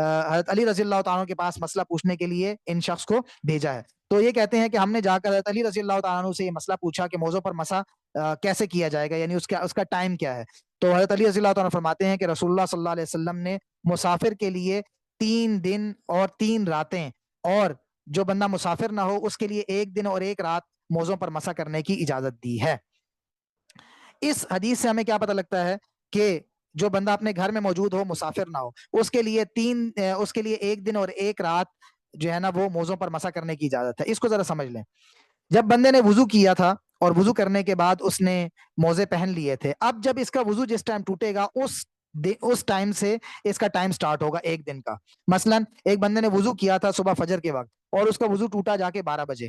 حضرت علی رضی اللہ تعالیٰ کے پاس مسئلہ پوچھنے کے لیے ان شخص کو بھیجا ہے. تو یہ کہتے ہیں کہ ہم نے جا کر حضرت علی رضی اللہ تعالیٰ سے یہ مسئلہ پوچھا کہ موضوع پر مسا کیسے کیا جائے گا, یعنی اس کا ٹائم کیا ہے. تو حضرت علی رضی اللہ تعالیٰ فرماتے ہیں کہ رسول اللہ صلی اللہ علیہ وسلم نے مسافر کے لیے 3 دن اور 3 راتیں, اور جو بندہ مسافر نہ ہو اس کے لیے 1 دن اور 1 رات موضوع پر مسا کرنے کی اجازت دی ہے. اس حدیث سے ہمیں کیا پتہ لگتا ہے کہ جو بندہ اپنے گھر میں موجود ہو, مسافر نہ ہو, اس کے لیے 1 دن اور 1 رات جو ہے نا وہ موضوع پر مسا کرنے کی اجازت ہے. اس کو ذرا سمجھ لیں. جب بندے نے وضو کیا تھا اور وضو کرنے کے بعد اس نے موزے پہن لیے تھے, اب جب اس کا وضو جس ٹائم ٹوٹے گا اس ٹائم سے اس کا ٹائم سٹارٹ ہوگا 1 دن کا. مثلا ایک بندے نے وضو کیا تھا صبح فجر کے وقت اور اس کا وضو ٹوٹا جا کے 12 بجے,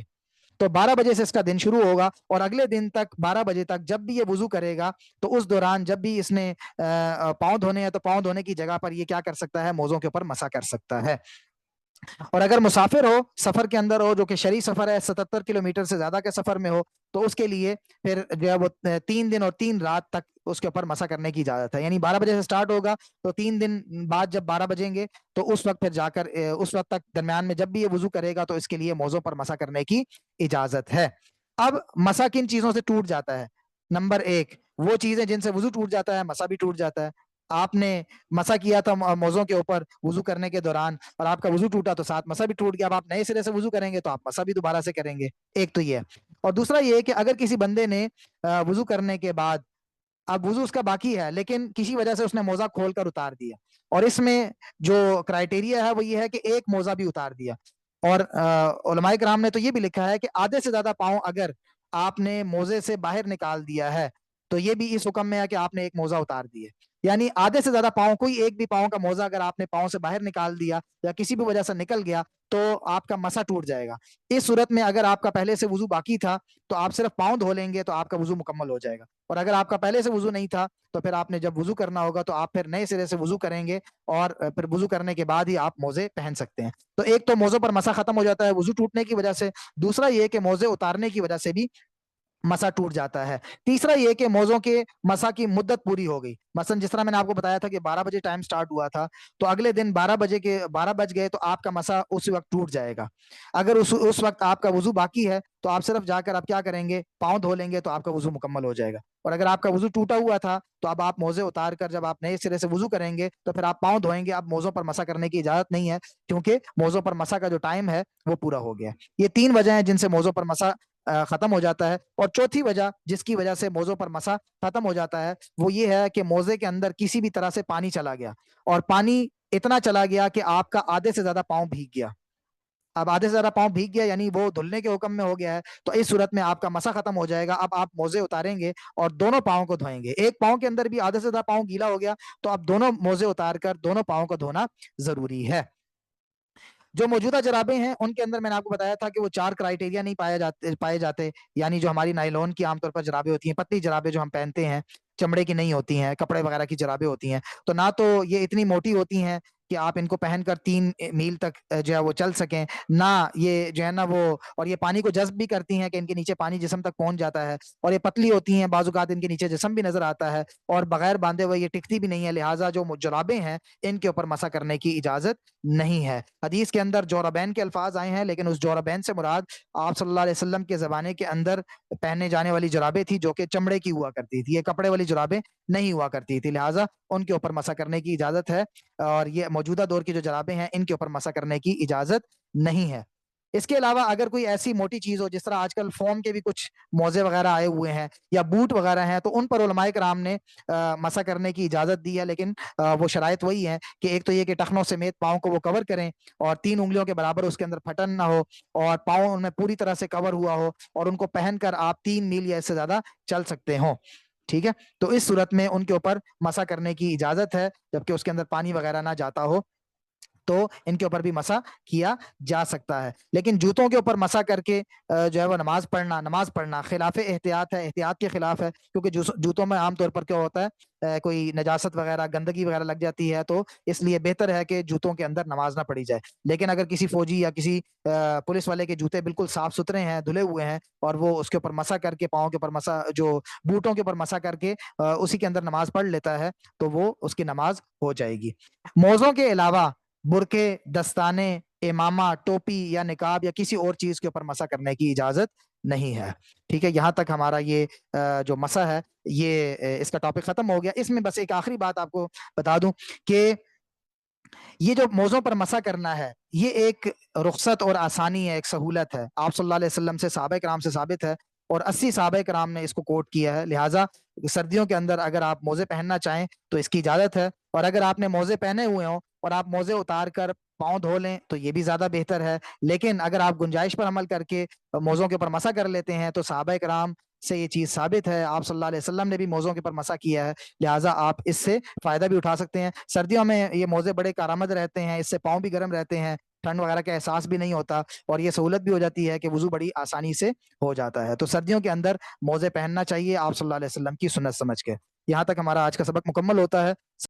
تو 12 بجے سے اس کا دن شروع ہوگا اور اگلے دن تک 12 بجے تک جب بھی یہ وضو کرے گا تو اس دوران جب بھی اس نے پاؤں دھونے ہیں تو پاؤں دھونے کی جگہ پر یہ کیا کر سکتا ہے, موزوں کے اوپر مسا کر سکتا ہے. اور اگر مسافر ہو, سفر کے اندر ہو, جو کہ شرعی سفر ہے, 77 کلومیٹر سے زیادہ کے سفر میں ہو, تو اس کے لیے پھر جو ہے وہ 3 دن اور 3 رات تک اس کے اوپر مسا کرنے کی اجازت ہے. یعنی 12 بجے سے سٹارٹ ہوگا تو 3 دن بعد جب 12 بجیں گے تو اس وقت پھر جا کر اس وقت تک درمیان میں جب بھی یہ وضو کرے گا تو اس کے لیے موضوع پر مسا کرنے کی اجازت ہے. اب مسا کن چیزوں سے ٹوٹ جاتا ہے؟ نمبر 1, وہ چیزیں جن سے وضو ٹوٹ جاتا ہے مسا بھی ٹوٹ جاتا ہے. آپ نے مسا کیا تھا موضوع کے اوپر وضو کرنے کے دوران اور آپ کا وضو ٹوٹا تو ساتھ مسا بھی ٹوٹ گیا. اب آپ نئے سرے سے وضو کریں گے تو آپ مسا بھی دوبارہ سے کریں گے. ایک تو یہ ہے. اور دوسرا یہ ہے کہ اگر کسی بندے نے وضو کرنے کے بعد, اب وضو اس کا باقی ہے لیکن کسی وجہ سے اس نے موزہ کھول کر اتار دیا, اور اس میں جو کرائٹیریا ہے وہ یہ ہے کہ ایک موزہ بھی اتار دیا. اور علماء کرام نے تو یہ بھی لکھا ہے کہ آدھے سے زیادہ پاؤں اگر آپ نے موزے سے باہر نکال دیا ہے تو یہ بھی اس حکم میں ہے کہ آپ نے ایک موزہ اتار دیا. یعنی آدھے سے زیادہ پاؤں, کوئی ایک بھی پاؤں کا موزہ اگر آپ نے پاؤں سے باہر نکال دیا یا کسی بھی وجہ سے نکل گیا تو آپ کا مسا ٹوٹ جائے گا. اس صورت میں اگر آپ کا پہلے سے وضو باقی تھا تو آپ صرف پاؤں دھو لیں گے تو آپ کا وضو مکمل ہو جائے گا. اور اگر آپ کا پہلے سے وضو نہیں تھا تو پھر آپ نے جب وضو کرنا ہوگا تو آپ پھر نئے سرے سے وضو کریں گے اور پھر وضو کرنے کے بعد ہی آپ موزے پہن سکتے ہیں. تو ایک تو موزوں پر مسا ختم ہو جاتا ہے وضو ٹوٹنے کی وجہ سے, دوسرا یہ کہ موزے اتارنے کی وجہ سے بھی مسا ٹوٹ جاتا ہے. تیسرا یہ کہ موزوں کے مسا کی مدت پوری ہو گئی. مثلا جس طرح میں نے آپ کو بتایا تھا کہ 12 بجے ٹائم سٹارٹ ہوا تھا تو اگلے دن 12 بج گئے تو آپ کا مسا اس وقت ٹوٹ جائے گا. اگر اس وقت آپ کا وضو باقی ہے تو آپ صرف جا کر آپ کیا کریں گے, پاؤں دھو لیں گے تو آپ کا وضو مکمل ہو جائے گا. اور اگر آپ کا وضو ٹوٹا ہوا تھا تو اب آپ موزے اتار کر جب آپ نئے سرے سے وضو کریں گے تو پھر آپ پاؤں دھوئیں گے. اب موزوں پر مسا کرنے کی اجازت نہیں ہے کیونکہ موزوں پر مسا کا جو ٹائم ہے وہ پورا ہو گیا. یہ 3 وجہ ہیں جن سے موزوں پر مسا ختم ہو جاتا ہے. اور چوتھی وجہ جس کی وجہ سے موزوں پر مسا ختم ہو جاتا ہے وہ یہ ہے کہ موزے کے اندر کسی بھی طرح سے پانی چلا گیا, اور پانی اتنا چلا گیا کہ آپ کا آدھے سے زیادہ پاؤں بھیگ گیا. اب آدھے سے زیادہ پاؤں بھیگ گیا یعنی وہ دھلنے کے حکم میں ہو گیا ہے, تو اس صورت میں آپ کا مسا ختم ہو جائے گا. اب آپ موزے اتاریں گے اور دونوں پاؤں کو دھوئیں گے. ایک پاؤں کے اندر بھی آدھے سے زیادہ پاؤں گیلا ہو گیا تو اب دونوں موزے اتار کر دونوں پاؤں کو دھونا ضروری ہے. جو موجودہ جرابیں ہیں ان کے اندر میں نے آپ کو بتایا تھا کہ وہ 4 کرائٹیریا نہیں پائے جاتے. یعنی جو ہماری نائلون کی عام طور پر جرابیں ہوتی ہیں, پتلی جرابیں جو ہم پہنتے ہیں, چمڑے کی نہیں ہوتی ہیں, کپڑے وغیرہ کی جرابیں ہوتی ہیں, تو نہ تو یہ اتنی موٹی ہوتی ہیں کہ آپ ان کو پہن کر 3 میل تک جو ہے وہ چل سکیں, نہ یہ جو ہے نا وہ, اور یہ پانی کو جذب بھی کرتی ہیں کہ ان کے نیچے پانی جسم تک پہنچ جاتا ہے, اور یہ پتلی ہوتی ہیں, بعض اوقات ان کے نیچے جسم بھی نظر آتا ہے, اور بغیر باندھے ہوئے یہ ٹکتی بھی نہیں ہے. لہٰذا جو جرابیں ہیں ان کے اوپر مسا کرنے کی اجازت نہیں ہے. حدیث کے اندر جوربین کے الفاظ آئے ہیں لیکن اس جوربین سے مراد آپ صلی اللہ علیہ وسلم کے زمانے کے اندر پہننے جانے والی جرابیں تھی جو کہ چمڑے کی ہوا کرتی تھی, یہ کپڑے والی جرابیں نہیں ہوا کرتی تھی. لہٰذا ان کے اوپر مسا کرنے کی اجازت ہے, اور یہ موجودہ دور کی جو جرابیں ہیں ان کے اوپر مسا کرنے کی اجازت نہیں ہے. اس کے علاوہ اگر کوئی ایسی موٹی چیز ہو, جس طرح آج کل فوم کے بھی کچھ موزے وغیرہ آئے ہوئے ہیں یا بوٹ وغیرہ ہیں, تو ان پر علماء کرام نے مسا کرنے کی اجازت دی ہے. لیکن وہ شرائط وہی ہیں کہ ایک تو یہ کہ ٹخنوں سمیت پاؤں کو وہ کور کریں, اور 3 انگلیوں کے برابر اس کے اندر پھٹن نہ ہو, اور پاؤں ان میں پوری طرح سے کور ہوا ہو, اور ان کو پہن کر آپ 3 میل یا اس سے زیادہ چل سکتے ہوں. ٹھیک ہے, تو اس صورت میں ان کے اوپر مسا کرنے کی اجازت ہے, جبکہ اس کے اندر پانی وغیرہ نہ جاتا ہو تو ان کے اوپر بھی مسا کیا جا سکتا ہے. لیکن جوتوں کے اوپر مسا کر کے جو ہے وہ نماز پڑھنا خلاف احتیاط ہے, احتیاط کے خلاف ہے, کیونکہ جوتوں میں عام طور پر کیا ہوتا ہے, کوئی نجاست وغیرہ گندگی وغیرہ لگ جاتی ہے, تو اس لیے بہتر ہے کہ جوتوں کے اندر نماز نہ پڑھی جائے. لیکن اگر کسی فوجی یا کسی پولیس والے کے جوتے بالکل صاف ستھرے ہیں, دھلے ہوئے ہیں, اور وہ اس کے اوپر مسا کر کے پاؤں کے اوپر مسا, جو بوٹوں کے اوپر مسا کر کے اسی کے اندر نماز پڑھ لیتا ہے, تو وہ اس کی نماز ہو جائے گی. موزوں کے علاوہ برقے، دستانے، امامہ، ٹوپی یا نقاب یا کسی اور چیز کے اوپر مسح کرنے کی اجازت نہیں ہے. ٹھیک ہے، یہاں تک ہمارا یہ جو مسح ہے یہ اس کا ٹاپک ختم ہو گیا. اس میں بس ایک آخری بات آپ کو بتا دوں کہ یہ جو موضوع پر مسح کرنا ہے یہ ایک رخصت اور آسانی ہے، ایک سہولت ہے. آپ صلی اللہ علیہ وسلم سے، صحابہ کرام سے ثابت ہے اور 80 صحابہ کرام نے اس کو کوٹ کیا ہے. لہٰذا سردیوں کے اندر اگر آپ موزے پہننا چاہیں تو اس کی اجازت ہے، اور اگر آپ نے موزے پہنے ہوئے ہوں اور آپ موزے اتار کر پاؤں دھو لیں تو یہ بھی زیادہ بہتر ہے. لیکن اگر آپ گنجائش پر عمل کر کے موزوں کے اوپر مسح کر لیتے ہیں تو صحابہ کرام سے یہ چیز ثابت ہے، آپ صلی اللہ علیہ وسلم نے بھی موزوں کے اوپر مسح کیا ہے. لہٰذا آپ اس سے فائدہ بھی اٹھا سکتے ہیں. سردیوں میں یہ موزے بڑے کارآمد رہتے ہیں، اس سے پاؤں بھی گرم رہتے ہیں، ٹھنڈ وغیرہ کا احساس بھی نہیں ہوتا، اور یہ سہولت بھی ہو جاتی ہے کہ وضو بڑی آسانی سے ہو جاتا ہے. تو سردیوں کے اندر موزے پہننا چاہیے آپ صلی اللہ علیہ وسلم کی سنت سمجھ کے. یہاں تک ہمارا آج کا سبق مکمل ہوتا ہے.